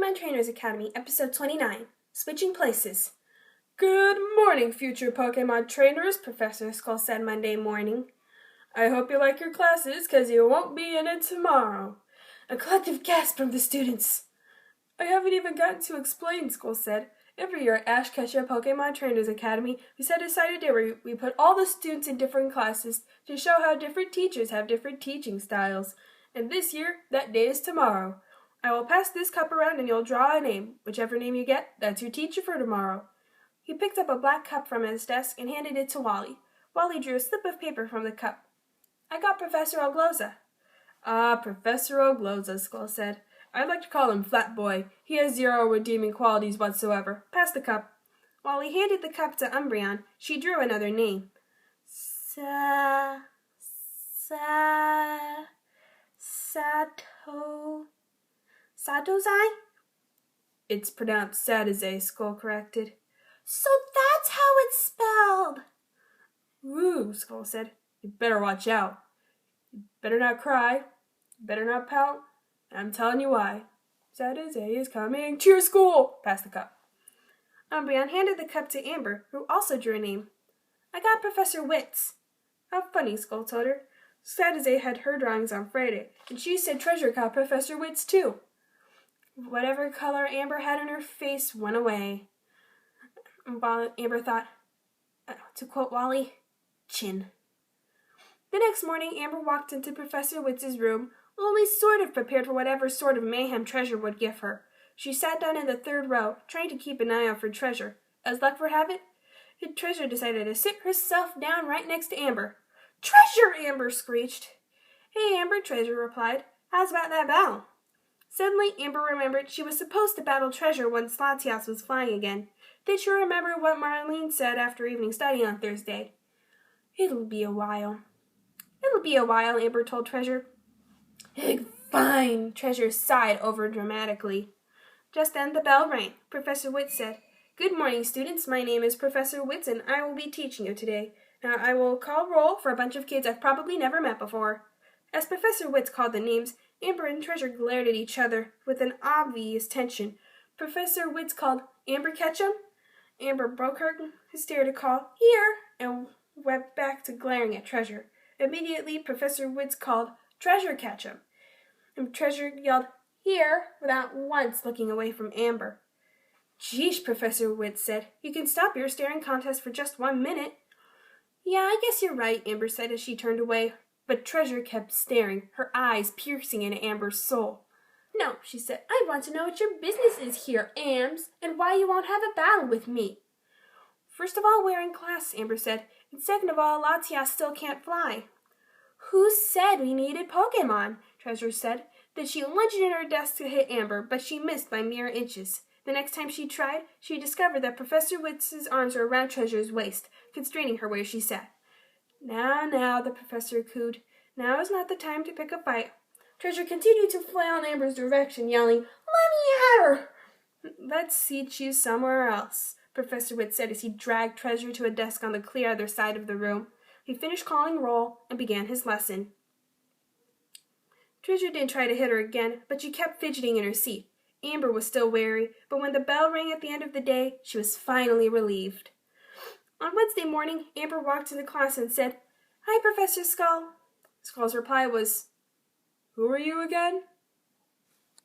Pokemon Trainers Academy, Episode 29, Switching Places. Good morning, future Pokemon trainers, Professor Skull said Monday morning. I hope you like your classes, because you won't be in it tomorrow. A collective gasp from the students. I haven't even gotten to explain, Skull said. Every year at Ash Ketchum Pokemon Trainers Academy, we set aside a day where we put all the students in different classes to show how different teachers have different teaching styles. And this year, that day is tomorrow. I will pass this cup around and you'll draw a name. Whichever name you get, that's your teacher for tomorrow. He picked up a black cup from his desk and handed it to Wally. Wally drew a slip of paper from the cup. I got Professor Ogloza. Ah, Professor Ogloza, Skull said. I'd like to call him Flat Boy. He has zero redeeming qualities whatsoever. Pass the cup. Wally handed the cup to Umbreon. She drew another name. Satozai? It's pronounced Satozai, Skull corrected. So that's how it's spelled. Ooh, Skull said. You better watch out. You better not cry. You better not pout. I'm telling you why. Satozai is coming to your school. Pass the cup. Umbreon handed the cup to Amber, who also drew a name. I got Professor Wits. How funny, Skull told her. Satozai had her drawings on Friday, and she said Treasure caught Professor Wits too. Whatever color Amber had on her face went away. While Amber thought, to quote Wally, chin. The next morning, Amber walked into Professor Wits' room, only sort of prepared for whatever sort of mayhem Treasure would give her. She sat down in the third row, trying to keep an eye out for Treasure. As luck would have it, Treasure decided to sit herself down right next to Amber. Treasure! Amber screeched. Hey, Amber, Treasure replied. How's about that battle? Suddenly, Amber remembered she was supposed to battle Treasure once Latias was flying again. Did she remember what Marlene said after evening study on Thursday? It'll be a while. It'll be a while, Amber told Treasure. Fine, Treasure sighed overdramatically. Just then the bell rang. Professor Wits said, Good morning, students. My name is Professor Wits, and I will be teaching you today. Now I will call roll for a bunch of kids I've probably never met before. As Professor Wits called the names, Amber and Treasure glared at each other with an obvious tension. Professor Wits called Amber Ketchum. Amber broke her hysteria to call here and went back to glaring at Treasure. Immediately, Professor Wits called Treasure Ketchum, and Treasure yelled here without once looking away from Amber. Geesh, Professor Wits said. You can stop your staring contest for just 1 minute. Yeah, I guess you're right, Amber said as she turned away. But Treasure kept staring, her eyes piercing into Amber's soul. No, she said, I want to know what your business is here, Ambs, and why you won't have a battle with me. First of all, we're in class, Amber said, and second of all, Latias still can't fly. Who said we needed Pokemon? Treasure said. Then she lunged in her desk to hit Amber, but she missed by mere inches. The next time she tried, she discovered that Professor Wits' arms were around Treasure's waist, constraining her where she sat. Now, the professor cooed. Now is not the time to pick a fight. Treasure continued to flail in Amber's direction, yelling, Let me at her! Let's seat you somewhere else, Professor Wits said as he dragged Treasure to a desk on the clear other side of the room. He finished calling roll and began his lesson. Treasure didn't try to hit her again, but she kept fidgeting in her seat. Amber was still wary, but when the bell rang at the end of the day, she was finally relieved. On Wednesday morning, Amber walked into class and said, Hi, Professor Skull. Skull's reply was, Who are you again?